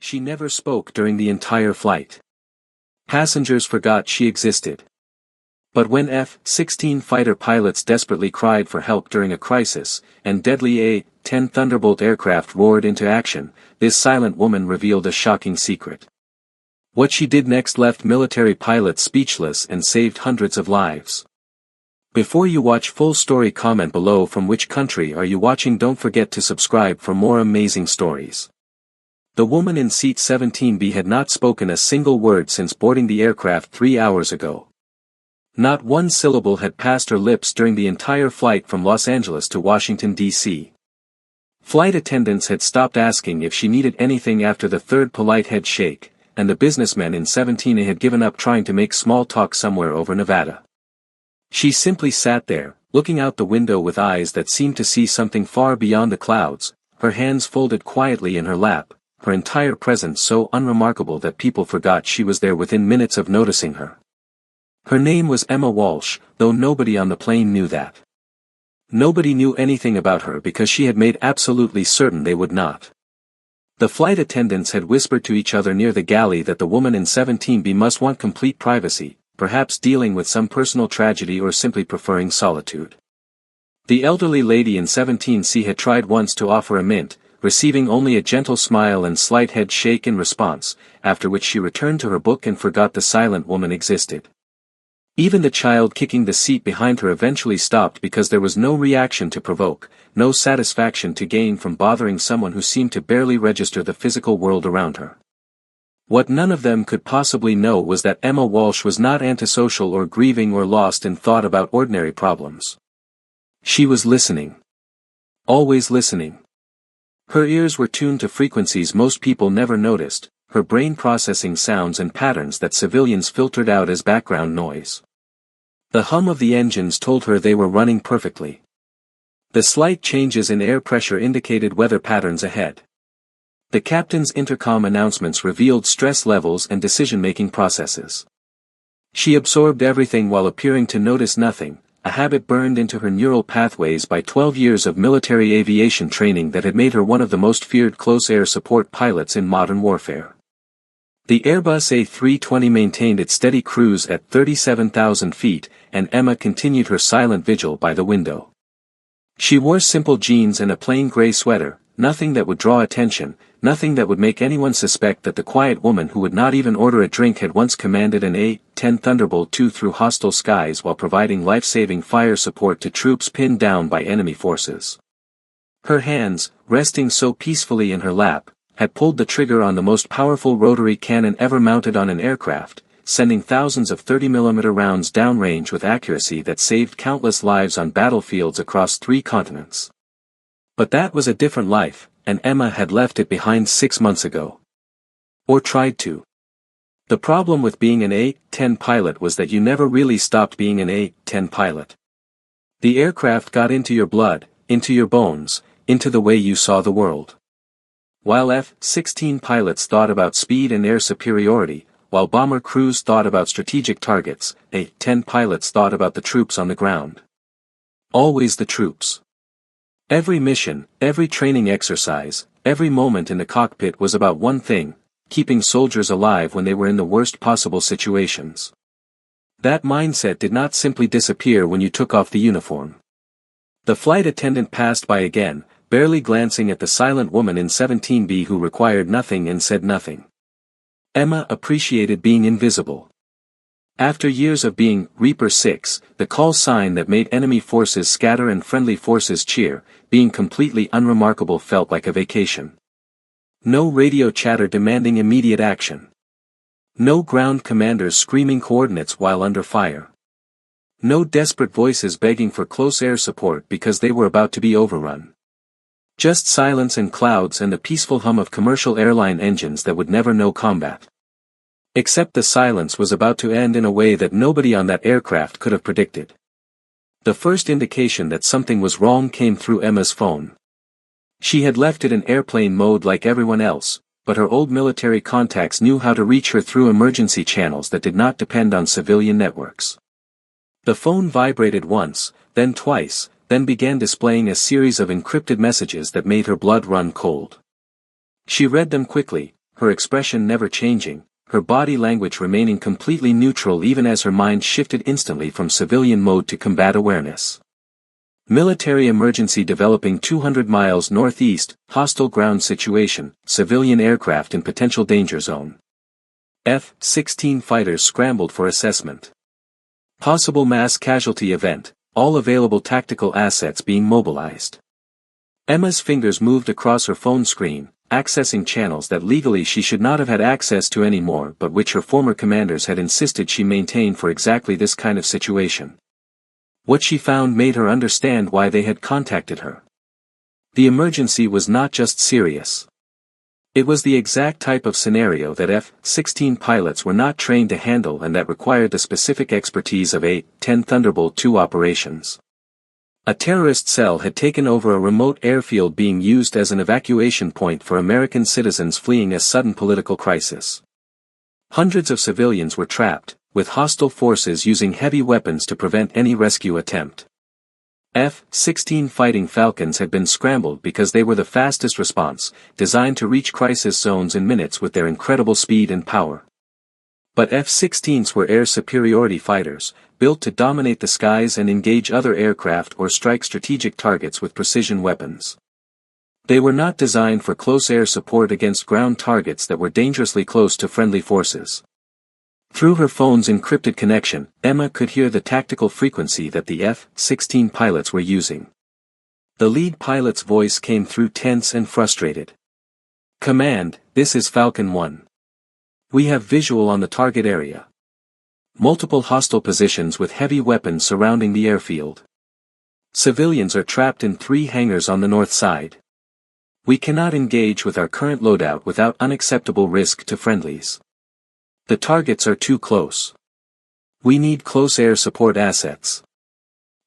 She never spoke during the entire flight. Passengers forgot she existed. But when F-16 fighter pilots desperately cried for help during a crisis, and deadly A-10 Thunderbolt aircraft roared into action, this silent woman revealed a shocking secret. What she did next left military pilots speechless and saved hundreds of lives. Before you watch full story, comment below from which country are you watching. Don't forget to subscribe for more amazing stories. The woman in seat 17B had not spoken a single word since boarding the aircraft 3 hours ago. Not one syllable had passed her lips during the entire flight from Los Angeles to Washington, D.C. Flight attendants had stopped asking if she needed anything after the third polite head shake, and the businessman in 17A had given up trying to make small talk somewhere over Nevada. She simply sat there, looking out the window with eyes that seemed to see something far beyond the clouds, her hands folded quietly in her lap, her entire presence so unremarkable that people forgot she was there within minutes of noticing her. Her name was Emma Walsh, though nobody on the plane knew that. Nobody knew anything about her because she had made absolutely certain they would not. The flight attendants had whispered to each other near the galley that the woman in 17B must want complete privacy, perhaps dealing with some personal tragedy or simply preferring solitude. The elderly lady in 17C had tried once to offer a mint, receiving only a gentle smile and slight head shake in response, after which she returned to her book and forgot the silent woman existed. Even the child kicking the seat behind her eventually stopped because there was no reaction to provoke, no satisfaction to gain from bothering someone who seemed to barely register the physical world around her. What none of them could possibly know was that Emma Walsh was not antisocial or grieving or lost in thought about ordinary problems. She was listening. Always listening. Her ears were tuned to frequencies most people never noticed, her brain processing sounds and patterns that civilians filtered out as background noise. The hum of the engines told her they were running perfectly. The slight changes in air pressure indicated weather patterns ahead. The captain's intercom announcements revealed stress levels and decision-making processes. She absorbed everything while appearing to notice nothing, a habit burned into her neural pathways by 12 years of military aviation training that had made her one of the most feared close air support pilots in modern warfare. The Airbus A320 maintained its steady cruise at 37,000 feet, and Emma continued her silent vigil by the window. She wore simple jeans and a plain gray sweater, nothing that would draw attention, nothing that would make anyone suspect that the quiet woman who would not even order a drink had once commanded an A-10 Thunderbolt II through hostile skies while providing life-saving fire support to troops pinned down by enemy forces. Her hands, resting so peacefully in her lap, had pulled the trigger on the most powerful rotary cannon ever mounted on an aircraft, sending thousands of 30mm rounds downrange with accuracy that saved countless lives on battlefields across 3 continents. But that was a different life, and Emma had left it behind 6 months ago. Or tried to. The problem with being an A-10 pilot was that you never really stopped being an A-10 pilot. The aircraft got into your blood, into your bones, into the way you saw the world. While F-16 pilots thought about speed and air superiority, while bomber crews thought about strategic targets, A-10 pilots thought about the troops on the ground. Always the troops. Every mission, every training exercise, every moment in the cockpit was about one thing: keeping soldiers alive when they were in the worst possible situations. That mindset did not simply disappear when you took off the uniform. The flight attendant passed by again, barely glancing at the silent woman in 17B who required nothing and said nothing. Emma appreciated being invisible. After years of being Reaper 6, the call sign that made enemy forces scatter and friendly forces cheer, being completely unremarkable felt like a vacation. No radio chatter demanding immediate action. No ground commanders screaming coordinates while under fire. No desperate voices begging for close air support because they were about to be overrun. Just silence and clouds and the peaceful hum of commercial airline engines that would never know combat. Except the silence was about to end in a way that nobody on that aircraft could have predicted. The first indication that something was wrong came through Emma's phone. She had left it in airplane mode like everyone else, but her old military contacts knew how to reach her through emergency channels that did not depend on civilian networks. The phone vibrated once, then twice, then began displaying a series of encrypted messages that made her blood run cold. She read them quickly, her expression never changing, her body language remaining completely neutral even as her mind shifted instantly from civilian mode to combat awareness. Military emergency developing 200 miles northeast, hostile ground situation, civilian aircraft in potential danger zone. F-16 fighters scrambled for assessment. Possible mass casualty event, all available tactical assets being mobilized. Emma's fingers moved across her phone screen, accessing channels that legally she should not have had access to anymore but which her former commanders had insisted she maintain for exactly this kind of situation. What she found made her understand why they had contacted her. The emergency was not just serious. It was the exact type of scenario that F-16 pilots were not trained to handle and that required the specific expertise of A-10 Thunderbolt II operations. A terrorist cell had taken over a remote airfield being used as an evacuation point for American citizens fleeing a sudden political crisis. Hundreds of civilians were trapped, with hostile forces using heavy weapons to prevent any rescue attempt. F-16 Fighting Falcons had been scrambled because they were the fastest response, designed to reach crisis zones in minutes with their incredible speed and power. But F-16s were air superiority fighters, built to dominate the skies and engage other aircraft or strike strategic targets with precision weapons. They were not designed for close air support against ground targets that were dangerously close to friendly forces. Through her phone's encrypted connection, Emma could hear the tactical frequency that the F-16 pilots were using. The lead pilot's voice came through tense and frustrated. "Command, this is Falcon 1. We have visual on the target area. Multiple hostile positions with heavy weapons surrounding the airfield. Civilians are trapped in 3 hangars on the north side. We cannot engage with our current loadout without unacceptable risk to friendlies. The targets are too close. We need close air support assets.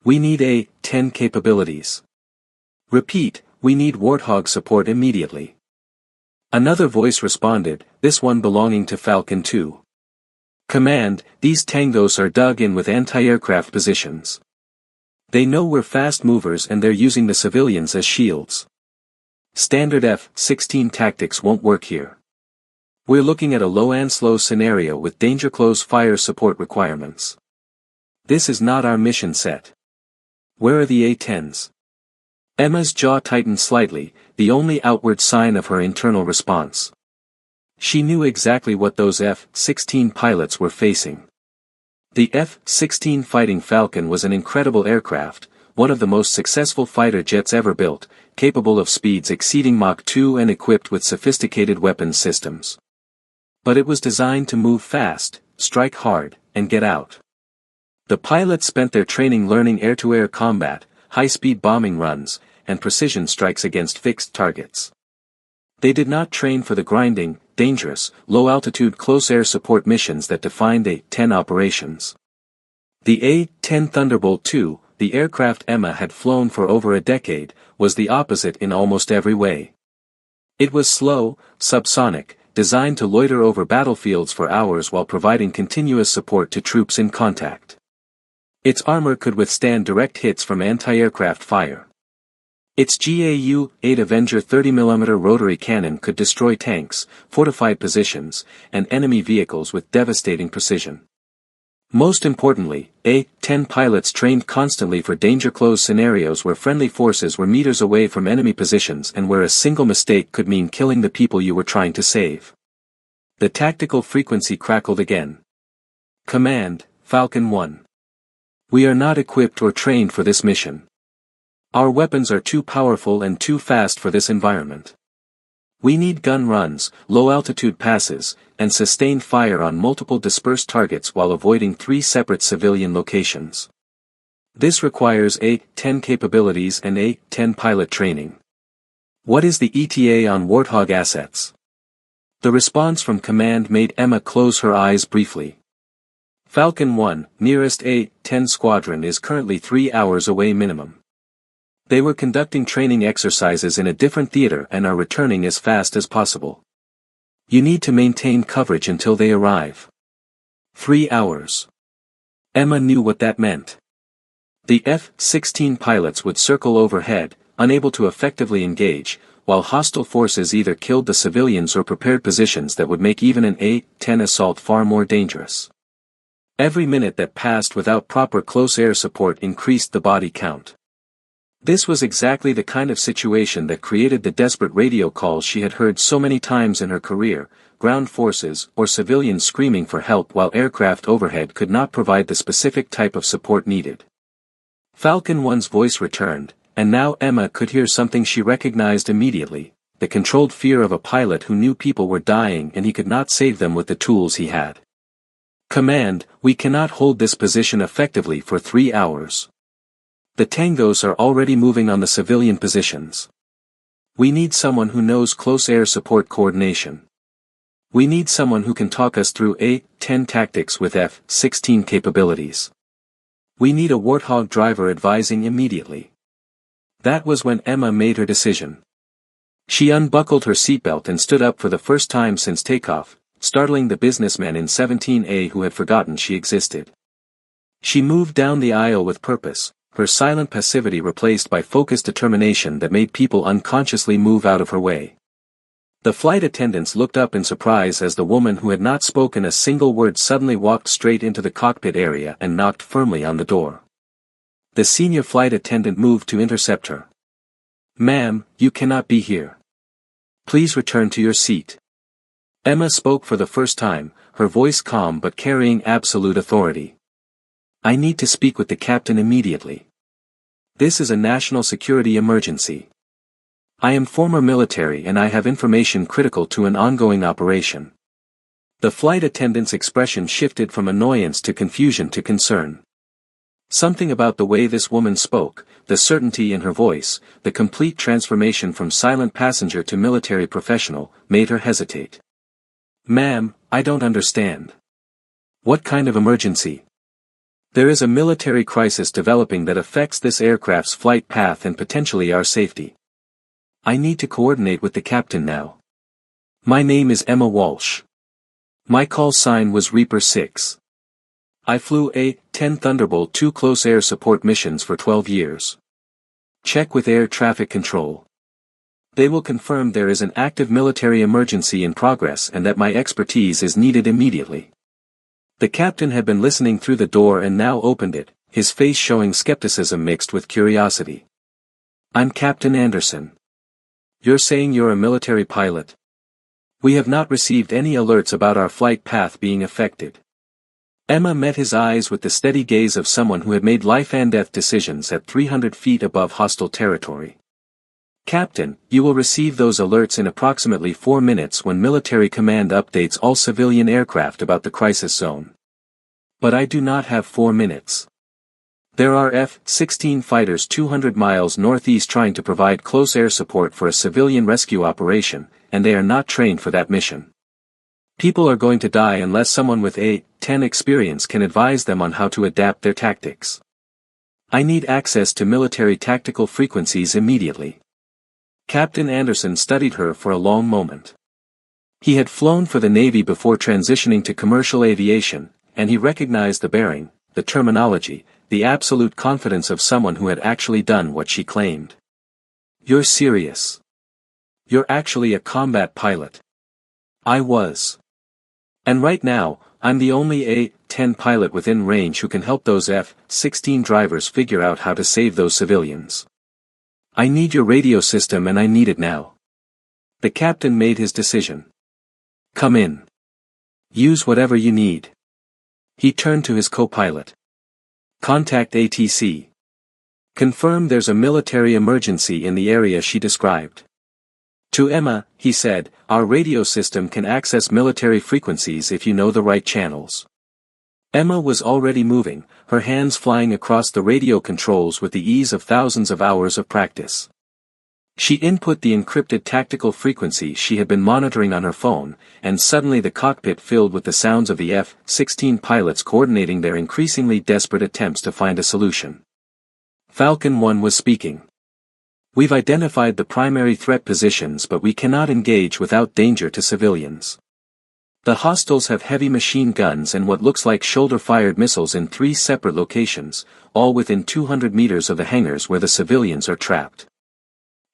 We need A-10 capabilities. Repeat, we need Warthog support immediately." Another voice responded, this one belonging to Falcon 2. "Command, these tangos are dug in with anti-aircraft positions. They know we're fast movers and they're using the civilians as shields. Standard F-16 tactics won't work here. We're looking at a low and slow scenario with danger close fire support requirements. This is not our mission set. Where are the A-10s? Emma's jaw tightened slightly, the only outward sign of her internal response. She knew exactly what those F-16 pilots were facing. The F-16 Fighting Falcon was an incredible aircraft, one of the most successful fighter jets ever built, capable of speeds exceeding Mach 2 and equipped with sophisticated weapons systems. But it was designed to move fast, strike hard, and get out. The pilots spent their training learning air-to-air combat, high-speed bombing runs, and precision strikes against fixed targets. They did not train for the grinding, dangerous, low-altitude close air support missions that defined A-10 operations. The A-10 Thunderbolt II, the aircraft Emma had flown for over a decade, was the opposite in almost every way. It was slow, subsonic, designed to loiter over battlefields for hours while providing continuous support to troops in contact. Its armor could withstand direct hits from anti-aircraft fire. Its GAU-8 Avenger 30mm rotary cannon could destroy tanks, fortified positions, and enemy vehicles with devastating precision. Most importantly, A-10 pilots trained constantly for danger-close scenarios where friendly forces were meters away from enemy positions and where a single mistake could mean killing the people you were trying to save. The tactical frequency crackled again. "Command, Falcon 1. We are not equipped or trained for this mission. Our weapons are too powerful and too fast for this environment. We need gun runs, low-altitude passes, and sustained fire on multiple dispersed targets while avoiding 3 separate civilian locations. This requires A-10 capabilities and A-10 pilot training. What is the ETA on Warthog assets?" The response from command made Emma close her eyes briefly. "Falcon 1, nearest A-10 squadron is currently 3 hours away minimum. They were conducting training exercises in a different theater and are returning as fast as possible. You need to maintain coverage until they arrive." 3 hours. Emma knew what that meant. The F-16 pilots would circle overhead, unable to effectively engage, while hostile forces either killed the civilians or prepared positions that would make even an A-10 assault far more dangerous. Every minute that passed without proper close air support increased the body count. This was exactly the kind of situation that created the desperate radio calls she had heard so many times in her career, ground forces or civilians screaming for help while aircraft overhead could not provide the specific type of support needed. Falcon 1's voice returned, and now Emma could hear something she recognized immediately, the controlled fear of a pilot who knew people were dying and he could not save them with the tools he had. Command, we cannot hold this position effectively for 3 hours. The Tangos are already moving on the civilian positions. We need someone who knows close air support coordination. We need someone who can talk us through A-10 tactics with F-16 capabilities. We need a Warthog driver advising immediately. That was when Emma made her decision. She unbuckled her seatbelt and stood up for the first time since takeoff, startling the businessmen in 17A who had forgotten she existed. She moved down the aisle with purpose, her silent passivity replaced by focused determination that made people unconsciously move out of her way. The flight attendants looked up in surprise as the woman who had not spoken a single word suddenly walked straight into the cockpit area and knocked firmly on the door. The senior flight attendant moved to intercept her. "Ma'am, you cannot be here. Please return to your seat." Emma spoke for the first time, her voice calm but carrying absolute authority. "I need to speak with the captain immediately. This is a national security emergency. I am former military and I have information critical to an ongoing operation." The flight attendant's expression shifted from annoyance to confusion to concern. Something about the way this woman spoke, the certainty in her voice, the complete transformation from silent passenger to military professional, made her hesitate. "Ma'am, I don't understand. What kind of emergency?" "There is a military crisis developing that affects this aircraft's flight path and potentially our safety. I need to coordinate with the captain now. My name is Emma Walsh. My call sign was Reaper 6. I flew A-10 Thunderbolt 2 close air support missions for 12 years. Check with air traffic control. They will confirm there is an active military emergency in progress and that my expertise is needed immediately." The captain had been listening through the door and now opened it, his face showing skepticism mixed with curiosity. "I'm Captain Anderson. You're saying you're a military pilot? We have not received any alerts about our flight path being affected." Emma met his eyes with the steady gaze of someone who had made life-and-death decisions at 300 feet above hostile territory. "Captain, you will receive those alerts in approximately 4 minutes when military command updates all civilian aircraft about the crisis zone. But I do not have 4 minutes. There are F-16 fighters 200 miles northeast trying to provide close air support for a civilian rescue operation, and they are not trained for that mission. People are going to die unless someone with A-10 experience can advise them on how to adapt their tactics. I need access to military tactical frequencies immediately." Captain Anderson studied her for a long moment. He had flown for the Navy before transitioning to commercial aviation, and he recognized the bearing, the terminology, the absolute confidence of someone who had actually done what she claimed. "You're serious? You're actually a combat pilot?" "I was. And right now, I'm the only A-10 pilot within range who can help those F-16 drivers figure out how to save those civilians. I need your radio system and I need it now." The captain made his decision. "Come in. Use whatever you need." He turned to his co-pilot. "Contact ATC. Confirm there's a military emergency in the area she described." To Emma, he said, "Our radio system can access military frequencies if you know the right channels." Emma was already moving, her hands flying across the radio controls with the ease of thousands of hours of practice. She input the encrypted tactical frequency she had been monitoring on her phone, and suddenly the cockpit filled with the sounds of the F-16 pilots coordinating their increasingly desperate attempts to find a solution. Falcon 1 was speaking. "We've identified the primary threat positions, but we cannot engage without danger to civilians. The hostiles have heavy machine guns and what looks like shoulder-fired missiles in 3 separate locations, all within 200 meters of the hangars where the civilians are trapped.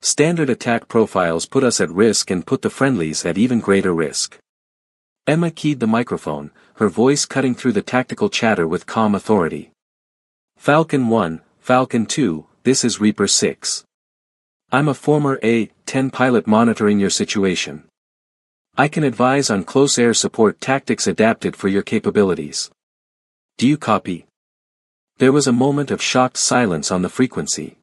Standard attack profiles put us at risk and put the friendlies at even greater risk. Emma keyed the microphone, her voice cutting through the tactical chatter with calm authority. Falcon 1, Falcon 2, this is Reaper 6. I'm a former A-10 pilot monitoring your situation. I can advise on close air support tactics adapted for your capabilities. Do you copy? There was a moment of shocked silence on the frequency.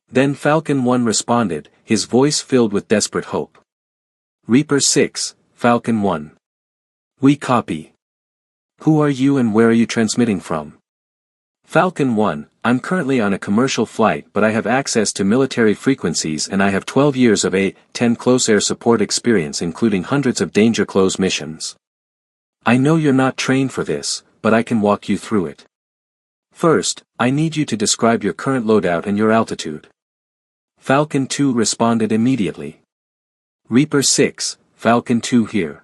Then Falcon 1 responded, his voice filled with desperate hope. Reaper 6, Falcon 1. We copy. Who are you and where are you transmitting from? Falcon 1, I'm currently on a commercial flight but I have access to military frequencies and I have 12 years of A-10 close air support experience including hundreds of danger close missions. I know you're not trained for this, but I can walk you through it. First, I need you to describe your current loadout and your altitude. Falcon 2 responded immediately. Reaper 6, Falcon 2 here.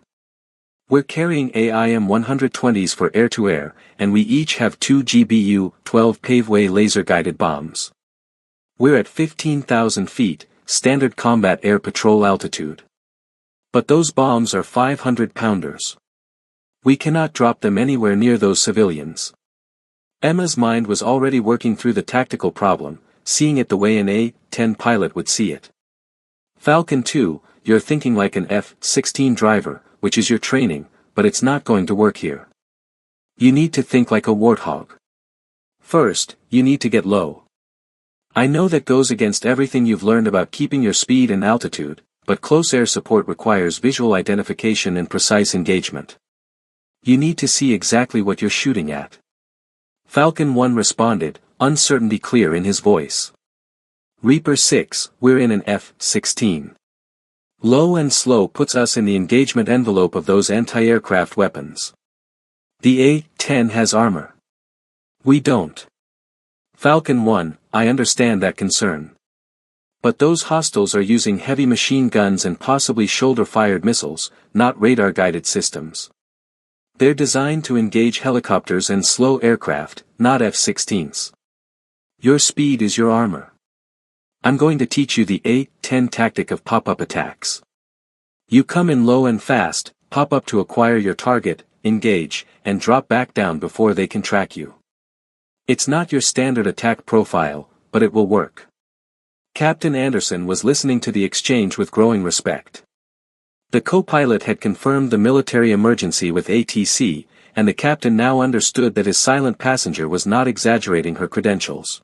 We're carrying AIM-120s for air-to-air, and we each have 2 GBU-12 paveway laser-guided bombs. We're at 15,000 feet, standard combat air patrol altitude. But those bombs are 500-pounders. We cannot drop them anywhere near those civilians. Emma's mind was already working through the tactical problem, seeing it the way an A-10 pilot would see it. Falcon 2, you're thinking like an F-16 driver, which is your training, but it's not going to work here. You need to think like a warthog. First, you need to get low. I know that goes against everything you've learned about keeping your speed and altitude, but close air support requires visual identification and precise engagement. You need to see exactly what you're shooting at. Falcon 1 responded, uncertainty clear in his voice. Reaper 6, we're in an F-16. Low and slow puts us in the engagement envelope of those anti-aircraft weapons. The A-10 has armor. We don't. Falcon 1, I understand that concern. But those hostiles are using heavy machine guns and possibly shoulder-fired missiles, not radar-guided systems. They're designed to engage helicopters and slow aircraft, not F-16s. Your speed is your armor. I'm going to teach you the A-10 tactic of pop-up attacks. You come in low and fast, pop up to acquire your target, engage, and drop back down before they can track you. It's not your standard attack profile, but it will work. Captain Anderson was listening to the exchange with growing respect. The co-pilot had confirmed the military emergency with ATC, and the captain now understood that his silent passenger was not exaggerating her credentials.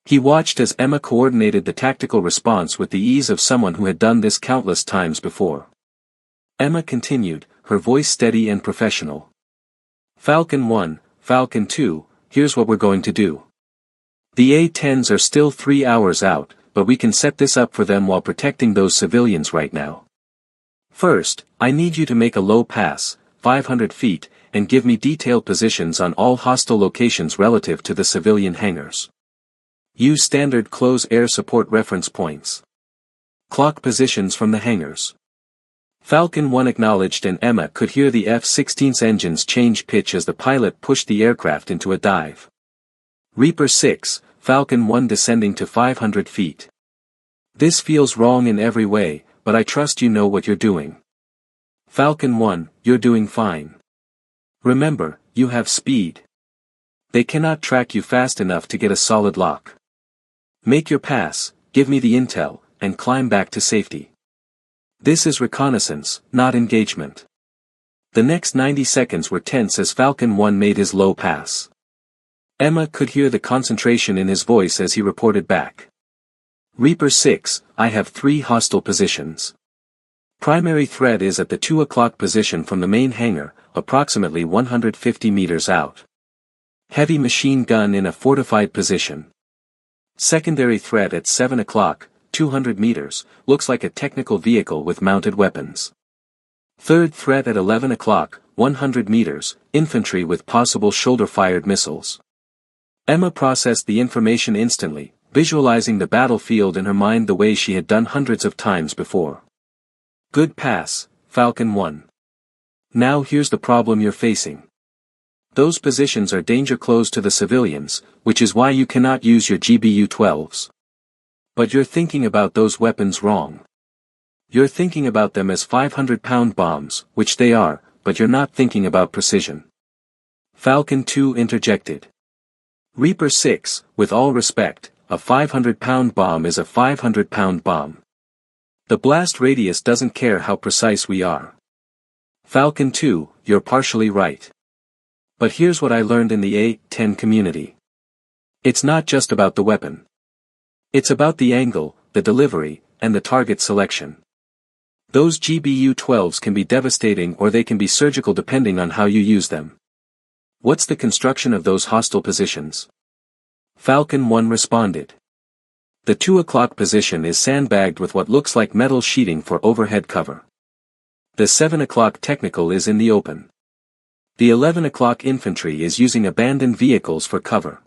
He watched as Emma coordinated the tactical response with the ease of someone who had done this countless times before. Emma continued, her voice steady and professional. Falcon 1, Falcon 2, here's what we're going to do. The A-10s are still 3 hours out, but we can set this up for them while protecting those civilians right now. First, I need you to make a low pass, 500 feet, and give me detailed positions on all hostile locations relative to the civilian hangars. Use standard close air support reference points. Clock positions from the hangars. Falcon 1 acknowledged and Emma could hear the F-16's engines change pitch as the pilot pushed the aircraft into a dive. Reaper 6, Falcon 1 descending to 500 feet. This feels wrong in every way, but I trust you know what you're doing. Falcon 1, you're doing fine. Remember, you have speed. They cannot track you fast enough to get a solid lock. Make your pass, give me the intel, and climb back to safety. This is reconnaissance, not engagement. The next 90 seconds were tense as Falcon 1 made his low pass. Emma could hear the concentration in his voice as he reported back. Reaper 6, I have 3 hostile positions. Primary threat is at the 2 o'clock position from the main hangar, approximately 150 meters out. Heavy machine gun in a fortified position. Secondary threat at 7 o'clock, 200 meters, looks like a technical vehicle with mounted weapons. Third threat at 11 o'clock, 100 meters, infantry with possible shoulder-fired missiles. Emma processed the information instantly, visualizing the battlefield in her mind the way she had done hundreds of times before. Good pass, Falcon 1. Now here's the problem you're facing. Those positions are danger close to the civilians, which is why you cannot use your GBU-12s. But you're thinking about those weapons wrong. You're thinking about them as 500-pound bombs, which they are, but you're not thinking about precision. Falcon 2 interjected. Reaper 6, with all respect, a 500-pound bomb is a 500-pound bomb. The blast radius doesn't care how precise we are. Falcon 2, you're partially right. But here's what I learned in the A-10 community. It's not just about the weapon. It's about the angle, the delivery, and the target selection. Those GBU-12s can be devastating or they can be surgical depending on how you use them. What's the construction of those hostile positions? Falcon 1 responded. The 2 o'clock position is sandbagged with what looks like metal sheeting for overhead cover. The 7 o'clock technical is in the open. The 11 o'clock infantry is using abandoned vehicles for cover.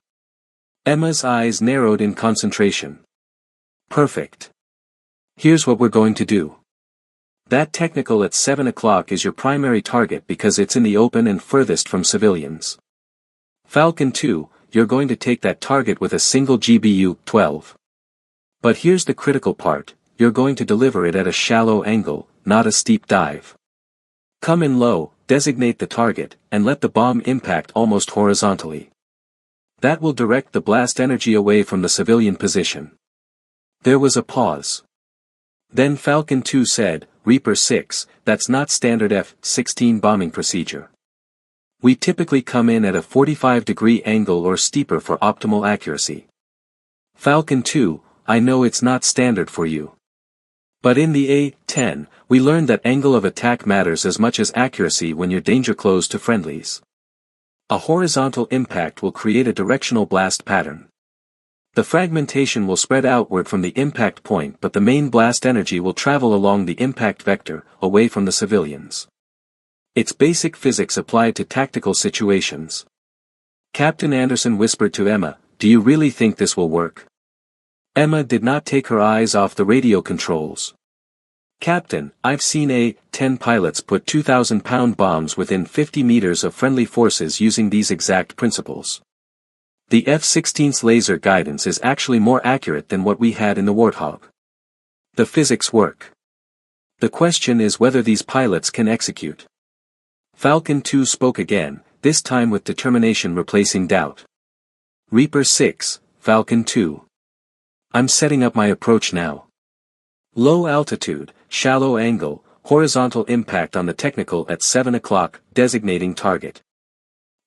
Emma's eyes narrowed in concentration. Perfect. Here's what we're going to do. That technical at 7 o'clock is your primary target because it's in the open and furthest from civilians. Falcon 2, you're going to take that target with a single GBU-12. But here's the critical part, you're going to deliver it at a shallow angle, not a steep dive. Come in low, designate the target, and let the bomb impact almost horizontally. That will direct the blast energy away from the civilian position. There was a pause. Then Falcon 2 said, Reaper 6, that's not standard F-16 bombing procedure. We typically come in at a 45-degree angle or steeper for optimal accuracy. Falcon 2, I know it's not standard for you. But in the A-10, we learned that angle of attack matters as much as accuracy when you're danger close to friendlies. A horizontal impact will create a directional blast pattern. The fragmentation will spread outward from the impact point but the main blast energy will travel along the impact vector, away from the civilians. It's basic physics applied to tactical situations. Captain Anderson whispered to Emma, do you really think this will work? Emma did not take her eyes off the radio controls. Captain, I've seen A-10 pilots put 2,000-pound bombs within 50 meters of friendly forces using these exact principles. The F-16's laser guidance is actually more accurate than what we had in the Warthog. The physics work. The question is whether these pilots can execute. Falcon 2 spoke again, this time with determination replacing doubt. Reaper 6, Falcon 2. I'm setting up my approach now. Low altitude, shallow angle, horizontal impact on the technical at 7 o'clock, designating target.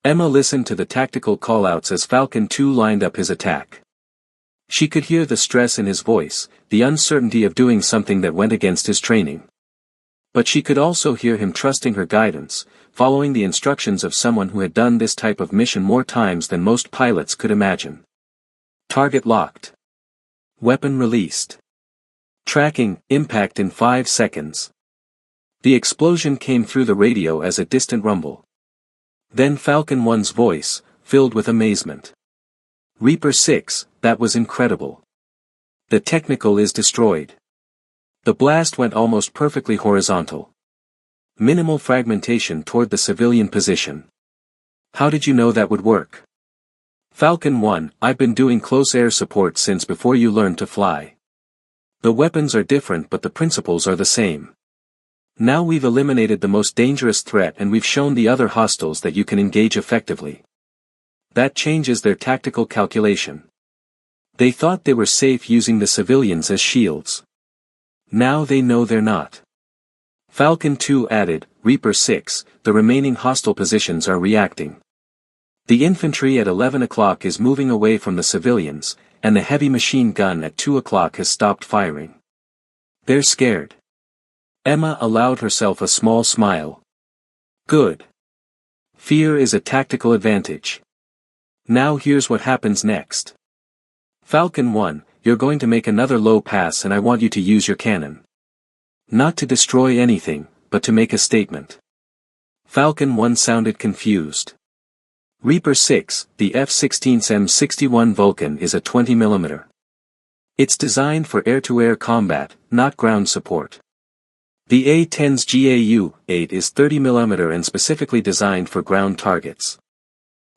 Emma listened to the tactical callouts as Falcon 2 lined up his attack. She could hear the stress in his voice, the uncertainty of doing something that went against his training. But she could also hear him trusting her guidance, following the instructions of someone who had done this type of mission more times than most pilots could imagine. Target locked. Weapon released. Tracking, impact in 5 seconds. The explosion came through the radio as a distant rumble. Then Falcon 1's voice, filled with amazement. Reaper 6, that was incredible. The technical is destroyed. The blast went almost perfectly horizontal. Minimal fragmentation toward the civilian position. How did you know that would work? Falcon 1, I've been doing close air support since before you learned to fly. The weapons are different but the principles are the same. Now we've eliminated the most dangerous threat and we've shown the other hostiles that you can engage effectively. That changes their tactical calculation. They thought they were safe using the civilians as shields. Now they know they're not. Falcon 2 added, Reaper 6, the remaining hostile positions are reacting. The infantry at 11 o'clock is moving away from the civilians, and the heavy machine gun at 2 o'clock has stopped firing. They're scared. Emma allowed herself a small smile. Good. Fear is a tactical advantage. Now here's what happens next. Falcon 1, you're going to make another low pass and I want you to use your cannon. Not to destroy anything, but to make a statement. Falcon 1 sounded confused. Reaper 6, the F-16's M61 Vulcan is a 20mm. It's designed for air-to-air combat, not ground support. The A-10's GAU-8 is 30mm and specifically designed for ground targets.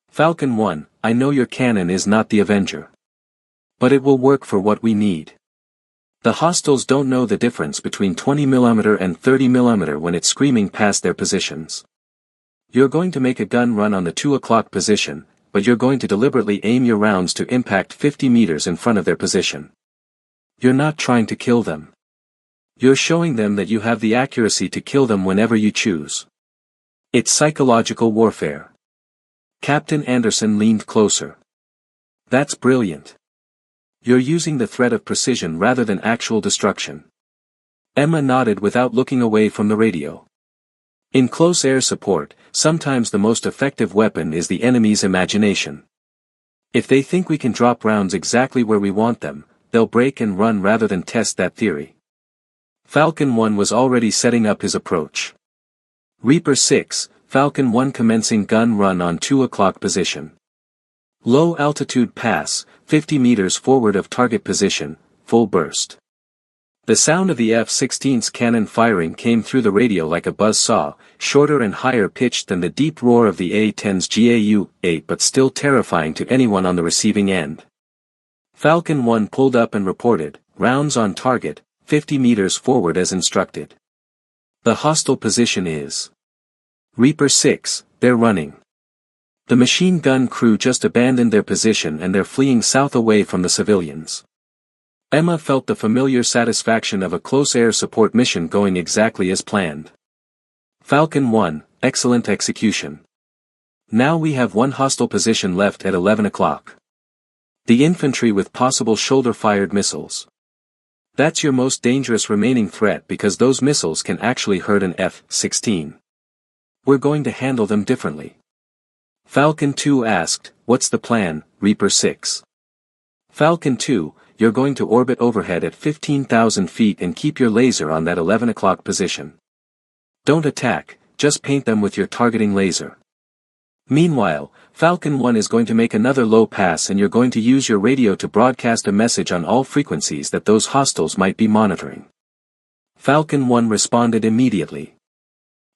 Falcon 1, I know your cannon is not the Avenger. But it will work for what we need. The hostiles don't know the difference between 20mm and 30mm when it's screaming past their positions. You're going to make a gun run on the 2 o'clock position, but you're going to deliberately aim your rounds to impact 50 meters in front of their position. You're not trying to kill them. You're showing them that you have the accuracy to kill them whenever you choose. It's psychological warfare. Captain Anderson leaned closer. That's brilliant. You're using the threat of precision rather than actual destruction. Emma nodded without looking away from the radio. In close air support, sometimes the most effective weapon is the enemy's imagination. If they think we can drop rounds exactly where we want them, they'll break and run rather than test that theory. Falcon 1 was already setting up his approach. Reaper 6, Falcon 1 commencing gun run on 2 o'clock position. Low altitude pass, 50 meters forward of target position, full burst. The sound of the F-16's cannon firing came through the radio like a buzzsaw, shorter and higher pitched than the deep roar of the A-10's GAU-8 but still terrifying to anyone on the receiving end. Falcon 1 pulled up and reported, rounds on target, 50 meters forward as instructed. The hostile position is Reaper 6, they're running. The machine gun crew just abandoned their position and they're fleeing south away from the civilians. Emma felt the familiar satisfaction of a close air support mission going exactly as planned. Falcon 1, excellent execution. Now we have one hostile position left at 11 o'clock. The infantry with possible shoulder-fired missiles. That's your most dangerous remaining threat because those missiles can actually hurt an F-16. We're going to handle them differently. Falcon 2 asked, what's the plan, Reaper 6? Falcon 2, you're going to orbit overhead at 15,000 feet and keep your laser on that 11 o'clock position. Don't attack, just paint them with your targeting laser. Meanwhile, Falcon 1 is going to make another low pass and you're going to use your radio to broadcast a message on all frequencies that those hostiles might be monitoring. Falcon 1 responded immediately.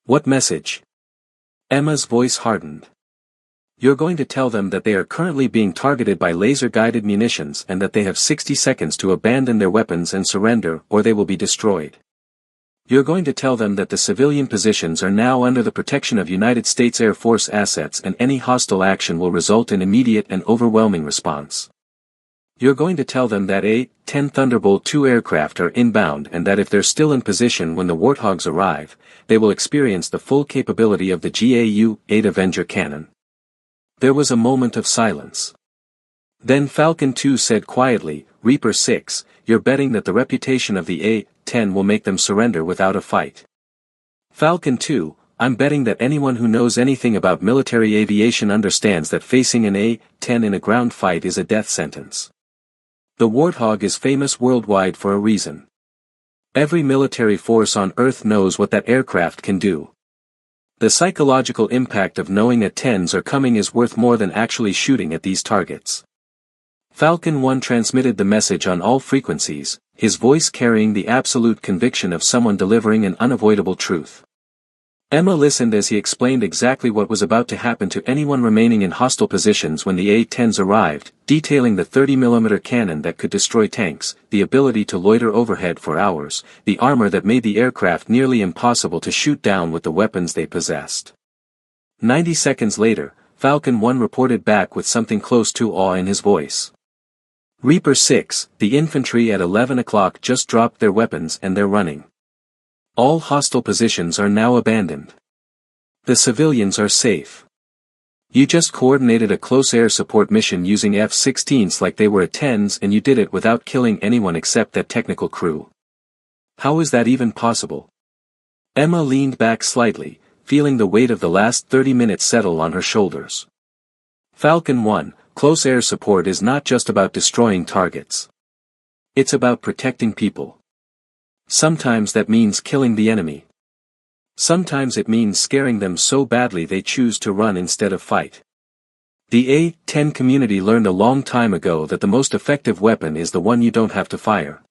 What message? Emma's voice hardened. You're going to tell them that they are currently being targeted by laser-guided munitions and that they have 60 seconds to abandon their weapons and surrender or they will be destroyed. You're going to tell them that the civilian positions are now under the protection of United States Air Force assets and any hostile action will result in immediate and overwhelming response. You're going to tell them that A-10 Thunderbolt II aircraft are inbound and that if they're still in position when the Warthogs arrive, they will experience the full capability of the GAU-8 Avenger cannon. There was a moment of silence. Then Falcon 2 said quietly, Reaper 6, you're betting that the reputation of the A-10 will make them surrender without a fight. Falcon 2, I'm betting that anyone who knows anything about military aviation understands that facing an A-10 in a ground fight is a death sentence. The Warthog is famous worldwide for a reason. Every military force on Earth knows what that aircraft can do. The psychological impact of knowing A-10s are coming is worth more than actually shooting at these targets. Falcon 1 transmitted the message on all frequencies, his voice carrying the absolute conviction of someone delivering an unavoidable truth. Emma listened as he explained exactly what was about to happen to anyone remaining in hostile positions when the A-10s arrived, detailing the 30mm cannon that could destroy tanks, the ability to loiter overhead for hours, the armor that made the aircraft nearly impossible to shoot down with the weapons they possessed. 90 seconds later, Falcon 1 reported back with something close to awe in his voice. Reaper 6, the infantry at 11 o'clock just dropped their weapons and they're running. All hostile positions are now abandoned. The civilians are safe. You just coordinated a close air support mission using F-16s like they were A-10s and you did it without killing anyone except that technical crew. How is that even possible? Emma leaned back slightly, feeling the weight of the last 30 minutes settle on her shoulders. Falcon 1, close air support is not just about destroying targets. It's about protecting people. Sometimes that means killing the enemy. Sometimes it means scaring them so badly they choose to run instead of fight. The A-10 community learned a long time ago that the most effective weapon is the one you don't have to fire.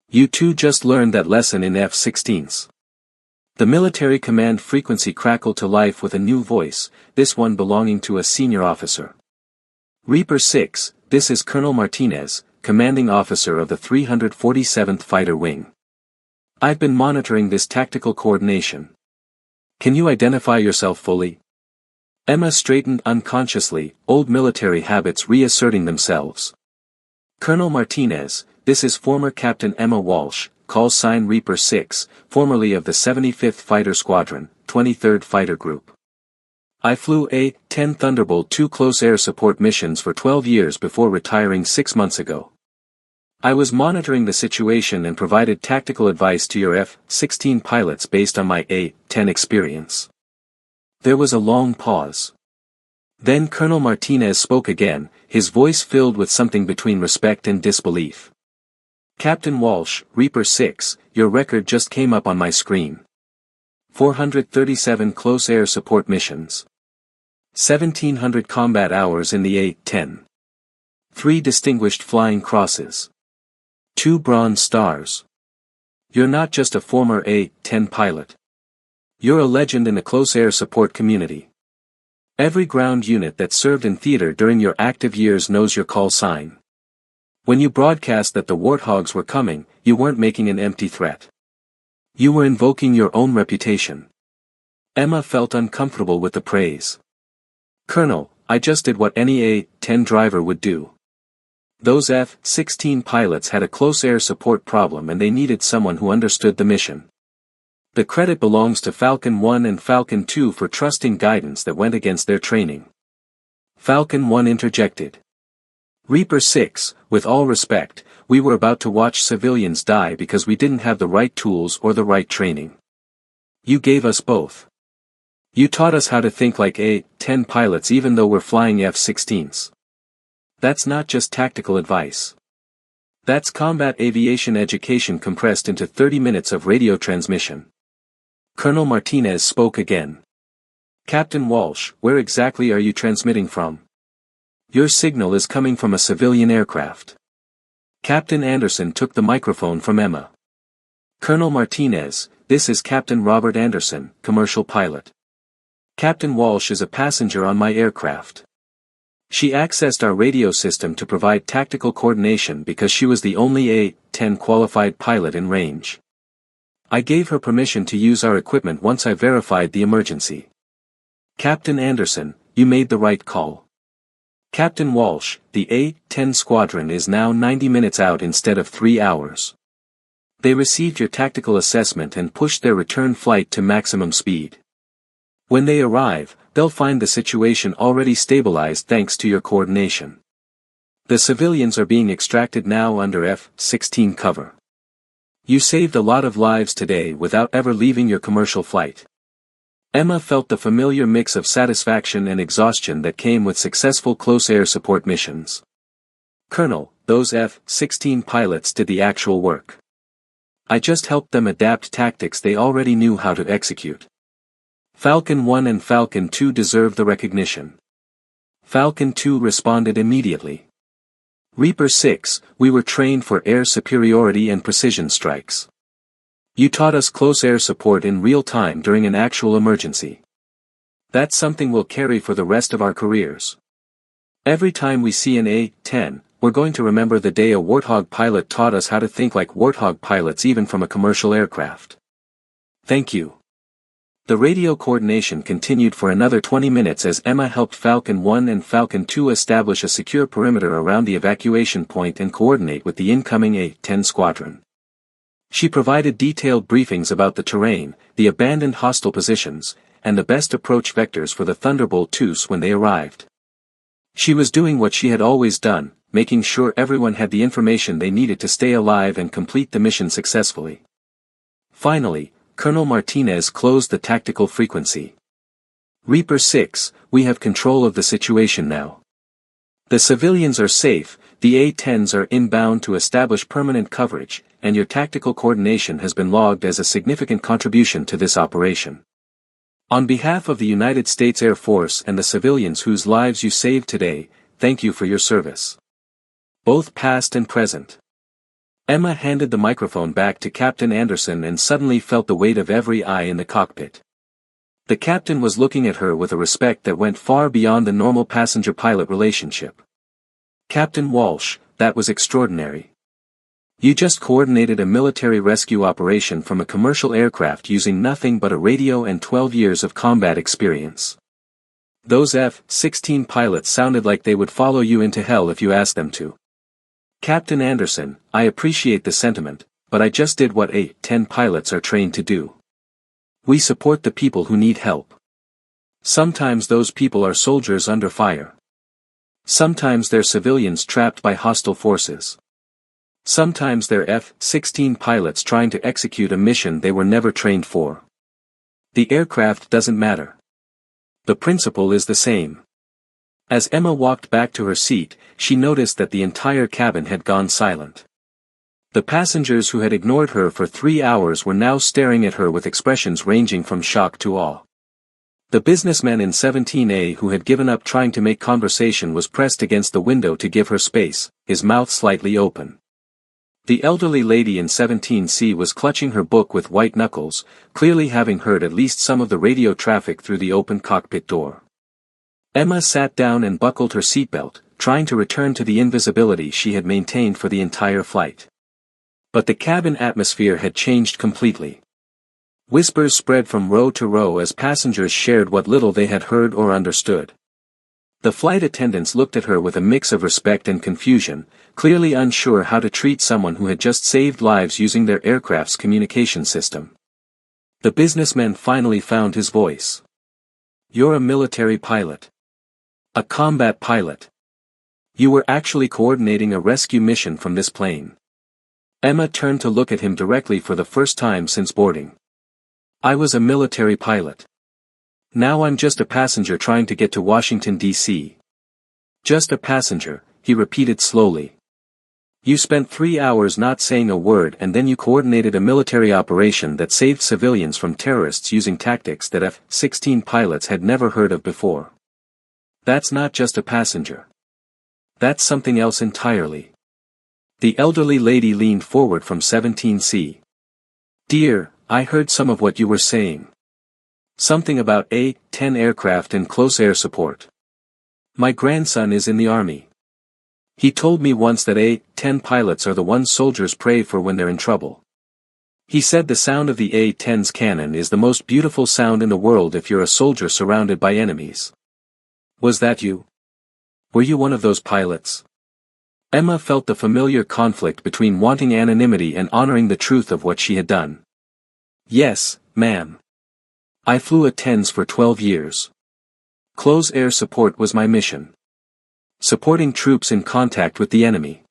You too just learned that lesson in F-16s. The military command frequency crackled to life with a new voice, this one belonging to a senior officer. Reaper 6, this is Colonel Martinez, commanding officer of the 347th Fighter Wing. I've been monitoring this tactical coordination. Can you identify yourself fully? Emma straightened unconsciously, old military habits reasserting themselves. Colonel Martinez, this is former Captain Emma Walsh, call sign Reaper 6, formerly of the 75th Fighter Squadron, 23rd Fighter Group. I flew A-10 Thunderbolt II close air support missions for 12 years before retiring 6 months ago. I was monitoring the situation and provided tactical advice to your F-16 pilots based on my A-10 experience. There was a long pause. Then Colonel Martinez spoke again, his voice filled with something between respect and disbelief. Captain Walsh, Reaper 6, your record just came up on my screen. 437 close air support missions. 1,700 combat hours in the A-10. 3 distinguished flying crosses. 2 Bronze Stars. You're not just a former A-10 pilot. You're a legend in the close air support community. Every ground unit that served in theater during your active years knows your call sign. When you broadcast that the warthogs were coming, you weren't making an empty threat. You were invoking your own reputation. Emma felt uncomfortable with the praise. Colonel, I just did what any A-10 driver would do. Those F-16 pilots had a close air support problem and they needed someone who understood the mission. The credit belongs to Falcon 1 and Falcon 2 for trusting guidance that went against their training. Falcon 1 interjected. Reaper 6, with all respect, we were about to watch civilians die because we didn't have the right tools or the right training. You gave us both. You taught us how to think like A-10 pilots even though we're flying F-16s. That's not just tactical advice. That's combat aviation education compressed into 30 minutes of radio transmission. Colonel Martinez spoke again. Captain Walsh, where exactly are you transmitting from? Your signal is coming from a civilian aircraft. Captain Anderson took the microphone from Emma. Colonel Martinez, this is Captain Robert Anderson, commercial pilot. Captain Walsh is a passenger on my aircraft. She accessed our radio system to provide tactical coordination because she was the only A-10 qualified pilot in range. I gave her permission to use our equipment once I verified the emergency. Captain Anderson, you made the right call. Captain Walsh, the A-10 squadron is now 90 minutes out instead of 3 hours. They received your tactical assessment and pushed their return flight to maximum speed. When they arrive, they'll find the situation already stabilized thanks to your coordination. The civilians are being extracted now under F-16 cover. You saved a lot of lives today without ever leaving your commercial flight. Emma felt the familiar mix of satisfaction and exhaustion that came with successful close air support missions. Colonel, those F-16 pilots did the actual work. I just helped them adapt tactics they already knew how to execute. Falcon 1 and Falcon 2 deserve the recognition. Falcon 2 responded immediately. Reaper 6, we were trained for air superiority and precision strikes. You taught us close air support in real time during an actual emergency. That's something we'll carry for the rest of our careers. Every time we see an A-10, we're going to remember the day a Warthog pilot taught us how to think like Warthog pilots even from a commercial aircraft. Thank you. The radio coordination continued for another 20 minutes as Emma helped Falcon 1 and Falcon 2 establish a secure perimeter around the evacuation point and coordinate with the incoming A-10 squadron. She provided detailed briefings about the terrain, the abandoned hostile positions, and the best approach vectors for the Thunderbolt IIs when they arrived. She was doing what she had always done, making sure everyone had the information they needed to stay alive and complete the mission successfully. Finally, Colonel Martinez closed the tactical frequency. Reaper 6, we have control of the situation now. The civilians are safe, the A-10s are inbound to establish permanent coverage, and your tactical coordination has been logged as a significant contribution to this operation. On behalf of the United States Air Force and the civilians whose lives you saved today, thank you for your service. Both past and present. Emma handed the microphone back to Captain Anderson and suddenly felt the weight of every eye in the cockpit. The captain was looking at her with a respect that went far beyond the normal passenger-pilot relationship. Captain Walsh, that was extraordinary. You just coordinated a military rescue operation from a commercial aircraft using nothing but a radio and 12 years of combat experience. Those F-16 pilots sounded like they would follow you into hell if you asked them to. Captain Anderson, I appreciate the sentiment, but I just did what A-10 pilots are trained to do. We support the people who need help. Sometimes those people are soldiers under fire. Sometimes they're civilians trapped by hostile forces. Sometimes they're F-16 pilots trying to execute a mission they were never trained for. The aircraft doesn't matter. The principle is the same. As Emma walked back to her seat, she noticed that the entire cabin had gone silent. The passengers who had ignored her for 3 hours were now staring at her with expressions ranging from shock to awe. The businessman in 17A who had given up trying to make conversation was pressed against the window to give her space, his mouth slightly open. The elderly lady in 17C was clutching her book with white knuckles, clearly having heard at least some of the radio traffic through the open cockpit door. Emma sat down and buckled her seatbelt, trying to return to the invisibility she had maintained for the entire flight. But the cabin atmosphere had changed completely. Whispers spread from row to row as passengers shared what little they had heard or understood. The flight attendants looked at her with a mix of respect and confusion, clearly unsure how to treat someone who had just saved lives using their aircraft's communication system. The businessman finally found his voice. You're a military pilot. A combat pilot. You were actually coordinating a rescue mission from this plane. Emma turned to look at him directly for the first time since boarding. I was a military pilot. Now I'm just a passenger trying to get to Washington, D.C. Just a passenger, he repeated slowly. You spent 3 hours not saying a word and then you coordinated a military operation that saved civilians from terrorists using tactics that F-16 pilots had never heard of before. That's not just a passenger. That's something else entirely. The elderly lady leaned forward from 17C. Dear, I heard some of what you were saying. Something about A-10 aircraft and close air support. My grandson is in the army. He told me once that A-10 pilots are the ones soldiers pray for when they're in trouble. He said the sound of the A-10's cannon is the most beautiful sound in the world if you're a soldier surrounded by enemies. Was that you? Were you one of those pilots? Emma felt the familiar conflict between wanting anonymity and honoring the truth of what she had done. Yes, ma'am. I flew A-10s for 12 years. Close air support was my mission. Supporting troops in contact with the enemy.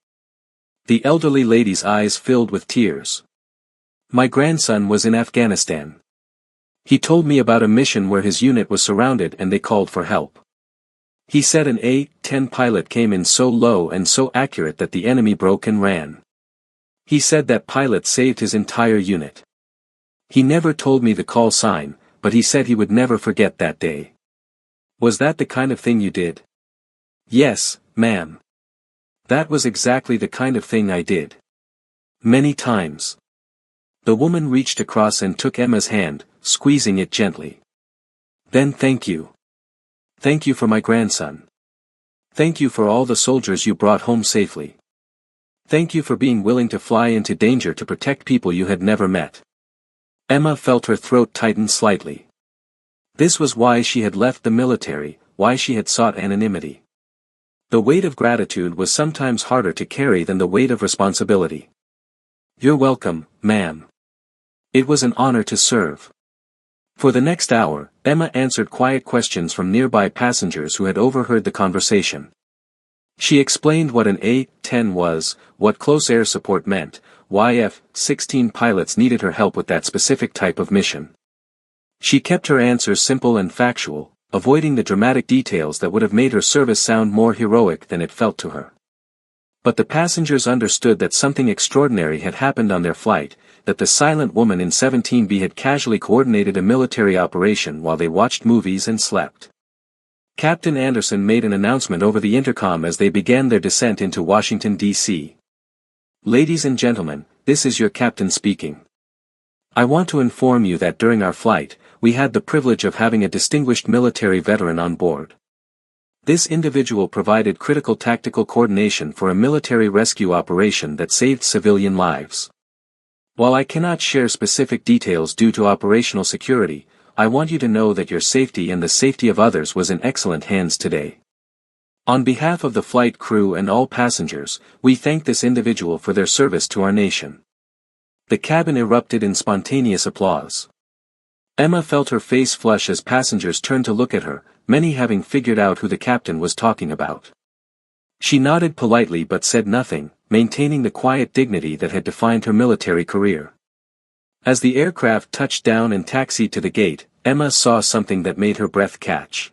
The elderly lady's eyes filled with tears. My grandson was in Afghanistan. He told me about a mission where his unit was surrounded and they called for help. He said an A-10 pilot came in so low and so accurate that the enemy broke and ran. He said that pilot saved his entire unit. He never told me the call sign, but he said he would never forget that day. Was that the kind of thing you did? Yes, ma'am. That was exactly the kind of thing I did. Many times. The woman reached across and took Emma's hand, squeezing it gently. Then thank you. Thank you for my grandson. Thank you for all the soldiers you brought home safely. Thank you for being willing to fly into danger to protect people you had never met. Emma felt her throat tighten slightly. This was why she had left the military, why she had sought anonymity. The weight of gratitude was sometimes harder to carry than the weight of responsibility. You're welcome, ma'am. It was an honor to serve. For the next hour, Emma answered quiet questions from nearby passengers who had overheard the conversation. She explained what an A-10 was, what close air support meant, why F-16 pilots needed her help with that specific type of mission. She kept her answers simple and factual, avoiding the dramatic details that would have made her service sound more heroic than it felt to her. But the passengers understood that something extraordinary had happened on their flight, that the silent woman in 17B had casually coordinated a military operation while they watched movies and slept. Captain Anderson made an announcement over the intercom as they began their descent into Washington, D.C. Ladies and gentlemen, this is your captain speaking. I want to inform you that during our flight, we had the privilege of having a distinguished military veteran on board. This individual provided critical tactical coordination for a military rescue operation that saved civilian lives. While I cannot share specific details due to operational security, I want you to know that your safety and the safety of others was in excellent hands today. On behalf of the flight crew and all passengers, we thank this individual for their service to our nation. The cabin erupted in spontaneous applause. Emma felt her face flush as passengers turned to look at her, many having figured out who the captain was talking about. She nodded politely but said nothing, maintaining the quiet dignity that had defined her military career. As the aircraft touched down and taxied to the gate, Emma saw something that made her breath catch.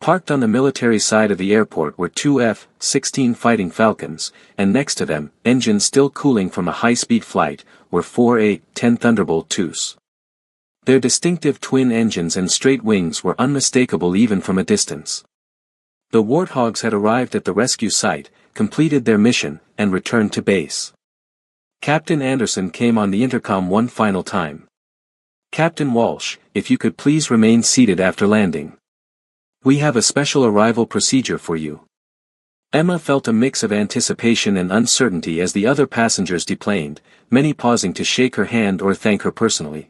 Parked on the military side of the airport were two F-16 Fighting Falcons, and next to them, engines still cooling from a high-speed flight, were four A-10 Thunderbolt IIs. Their distinctive twin engines and straight wings were unmistakable even from a distance. The Warthogs had arrived at the rescue site, completed their mission, and returned to base. Captain Anderson came on the intercom one final time. "Captain Walsh, if you could please remain seated after landing. We have a special arrival procedure for you." Emma felt a mix of anticipation and uncertainty as the other passengers deplaned, many pausing to shake her hand or thank her personally.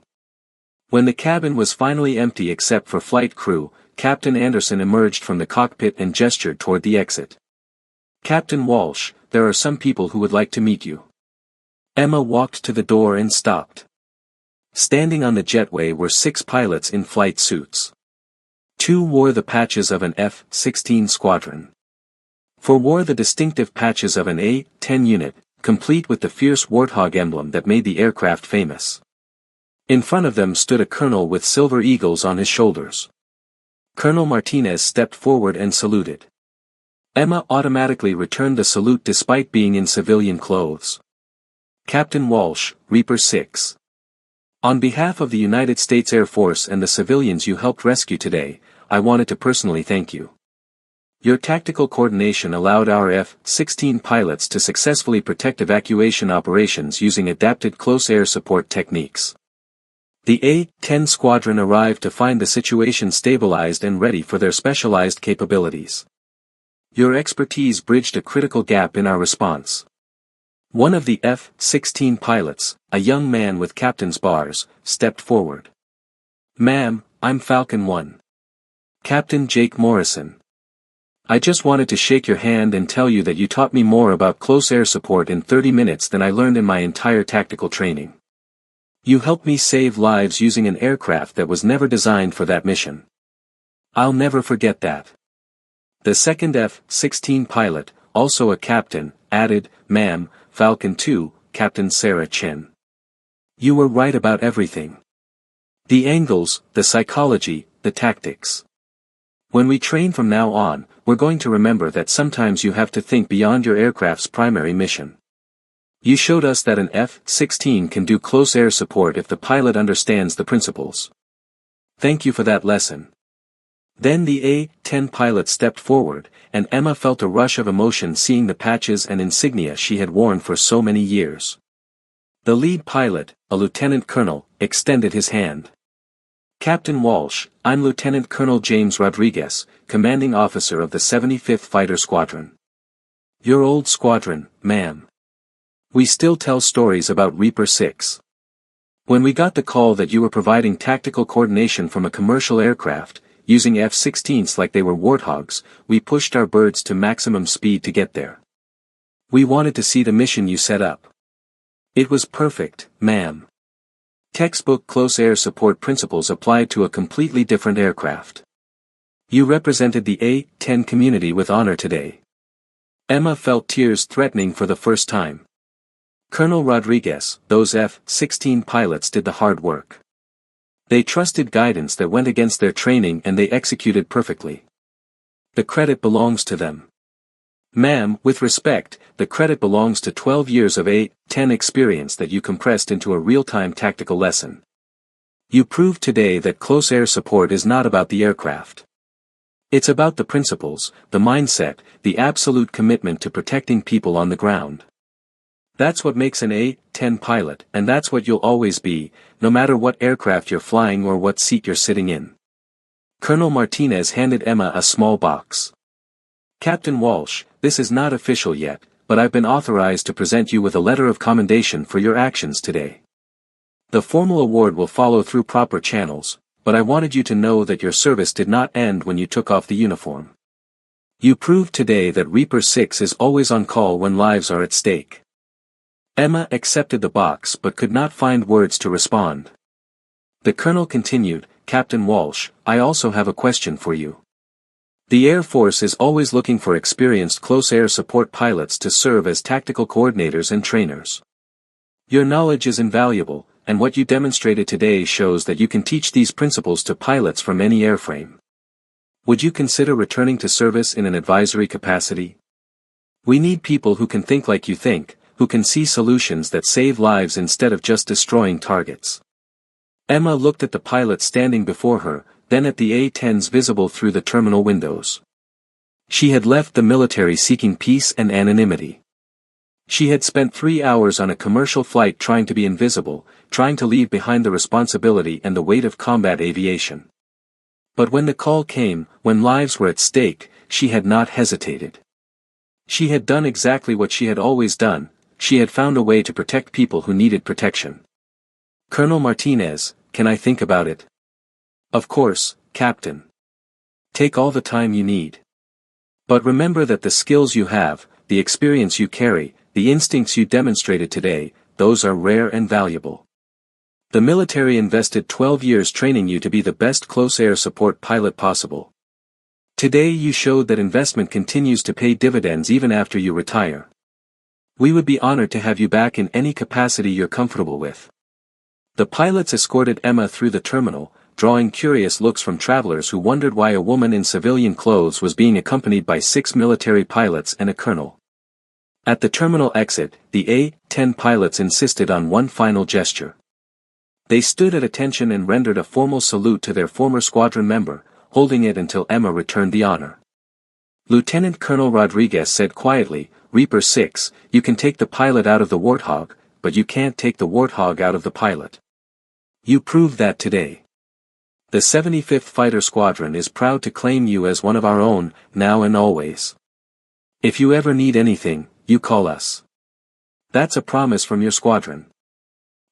When the cabin was finally empty except for flight crew, Captain Anderson emerged from the cockpit and gestured toward the exit. "Captain Walsh, there are some people who would like to meet you." Emma walked to the door and stopped. Standing on the jetway were 6 pilots in flight suits. 2 wore the patches of an F-16 squadron. 4 wore the distinctive patches of an A-10 unit, complete with the fierce Warthog emblem that made the aircraft famous. In front of them stood a colonel with silver eagles on his shoulders. Colonel Martinez stepped forward and saluted. Emma automatically returned the salute despite being in civilian clothes. "Captain Walsh, Reaper 6. On behalf of the United States Air Force and the civilians you helped rescue today, I wanted to personally thank you. Your tactical coordination allowed our F-16 pilots to successfully protect evacuation operations using adapted close air support techniques. The A-10 squadron arrived to find the situation stabilized and ready for their specialized capabilities. Your expertise bridged a critical gap in our response." One of the F-16 pilots, a young man with captain's bars, stepped forward. "Ma'am, I'm Falcon 1. Captain Jake Morrison. I just wanted to shake your hand and tell you that you taught me more about close air support in 30 minutes than I learned in my entire tactical training. You helped me save lives using an aircraft that was never designed for that mission. I'll never forget that." The second F-16 pilot, also a captain, added, "Ma'am, Falcon 2, Captain Sarah Chen. You were right about everything. The angles, the psychology, the tactics. When we train from now on, we're going to remember that sometimes you have to think beyond your aircraft's primary mission. You showed us that an F-16 can do close air support if the pilot understands the principles. Thank you for that lesson." Then the A-10 pilot stepped forward, and Emma felt a rush of emotion seeing the patches and insignia she had worn for so many years. The lead pilot, a lieutenant colonel, extended his hand. "Captain Walsh, I'm Lieutenant Colonel James Rodriguez, commanding officer of the 75th Fighter Squadron. Your old squadron, ma'am. We still tell stories about Reaper 6. When we got the call that you were providing tactical coordination from a commercial aircraft, using F-16s like they were Warthogs, we pushed our birds to maximum speed to get there. We wanted to see the mission you set up. It was perfect, ma'am. Textbook close air support principles applied to a completely different aircraft. You represented the A-10 community with honor today." Emma felt tears threatening for the first time. Colonel Rodriguez, those F-16 pilots did the hard work. They trusted guidance that went against their training and they executed perfectly. The credit belongs to them. Ma'am, with respect, the credit belongs to 12 years of A-10 experience that you compressed into a real-time tactical lesson. You proved today that close air support is not about the aircraft. It's about the principles, the mindset, the absolute commitment to protecting people on the ground. That's what makes an A-10 pilot, and that's what you'll always be, no matter what aircraft you're flying or what seat you're sitting in. Colonel Martinez handed Emma a small box. Captain Walsh, this is not official yet, but I've been authorized to present you with a letter of commendation for your actions today. The formal award will follow through proper channels, but I wanted you to know that your service did not end when you took off the uniform. You proved today that Reaper 6 is always on call when lives are at stake. Emma accepted the box but could not find words to respond. The colonel continued, Captain Walsh, I also have a question for you. The Air Force is always looking for experienced close air support pilots to serve as tactical coordinators and trainers. Your knowledge is invaluable, and what you demonstrated today shows that you can teach these principles to pilots from any airframe. Would you consider returning to service in an advisory capacity? We need people who can think like you think, who can see solutions that save lives instead of just destroying targets. Emma looked at the pilot standing before her, then at the A-10s visible through the terminal windows. She had left the military seeking peace and anonymity. She had spent 3 hours on a commercial flight trying to be invisible, trying to leave behind the responsibility and the weight of combat aviation. But when the call came, when lives were at stake, she had not hesitated. She had done exactly what she had always done, she had found a way to protect people who needed protection. Colonel Martinez, can I think about it? Of course, Captain. Take all the time you need. But remember that the skills you have, the experience you carry, the instincts you demonstrated today, those are rare and valuable. The military invested 12 years training you to be the best close air support pilot possible. Today you showed that investment continues to pay dividends even after you retire. We would be honored to have you back in any capacity you're comfortable with. The pilots escorted Emma through the terminal, drawing curious looks from travelers who wondered why a woman in civilian clothes was being accompanied by 6 military pilots and a colonel. At the terminal exit, the A-10 pilots insisted on one final gesture. They stood at attention and rendered a formal salute to their former squadron member, holding it until Emma returned the honor. Lieutenant Colonel Rodriguez said quietly, Reaper 6, you can take the pilot out of the Warthog, but you can't take the Warthog out of the pilot. You proved that today. The 75th Fighter Squadron is proud to claim you as one of our own, now and always. If you ever need anything, you call us. That's a promise from your squadron.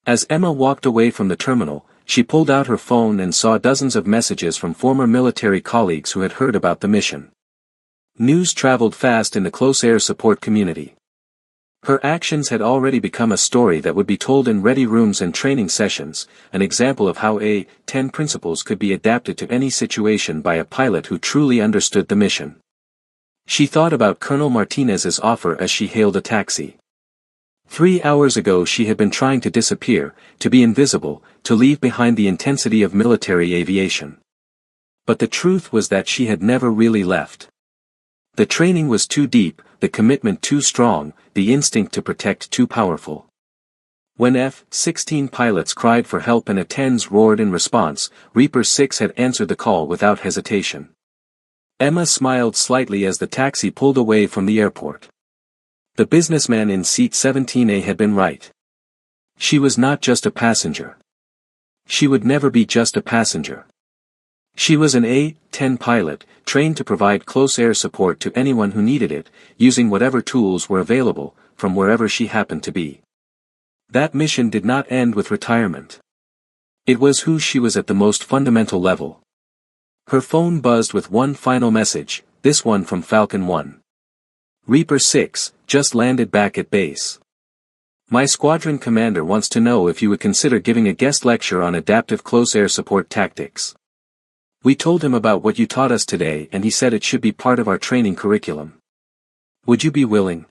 As Emma walked away from the terminal, she pulled out her phone and saw dozens of messages from former military colleagues who had heard about the mission. News traveled fast in the close air support community. Her actions had already become a story that would be told in ready rooms and training sessions, an example of how A-10 principles could be adapted to any situation by a pilot who truly understood the mission. She thought about Colonel Martinez's offer as she hailed a taxi. 3 hours ago she had been trying to disappear, to be invisible, to leave behind the intensity of military aviation. But the truth was that she had never really left. The training was too deep, the commitment too strong, the instinct to protect too powerful. When F-16 pilots cried for help and A-10s roared in response, Reaper 6 had answered the call without hesitation. Emma smiled slightly as the taxi pulled away from the airport. The businessman in seat 17A had been right. She was not just a passenger. She would never be just a passenger. She was an A-10 pilot, trained to provide close air support to anyone who needed it, using whatever tools were available, from wherever she happened to be. That mission did not end with retirement. It was who she was at the most fundamental level. Her phone buzzed with one final message, this one from Falcon 1. Reaper 6, just landed back at base. My squadron commander wants to know if you would consider giving a guest lecture on adaptive close air support tactics. We told him about what you taught us today and he said it should be part of our training curriculum. Would you be willing?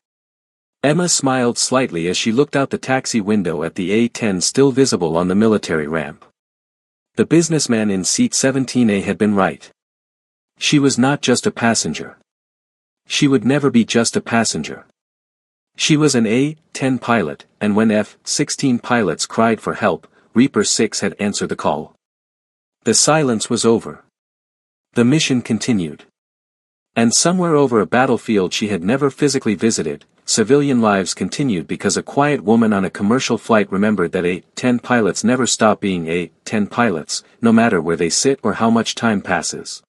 Emma smiled slightly as she looked out the taxi window at the A-10 still visible on the military ramp. The businessman in seat 17A had been right. She was not just a passenger. She would never be just a passenger. She was an A-10 pilot, and when F-16 pilots cried for help, Reaper 6 had answered the call. The silence was over. The mission continued. And somewhere over a battlefield she had never physically visited, civilian lives continued because a quiet woman on a commercial flight remembered that A-10 pilots never stop being A-10 pilots, no matter where they sit or how much time passes.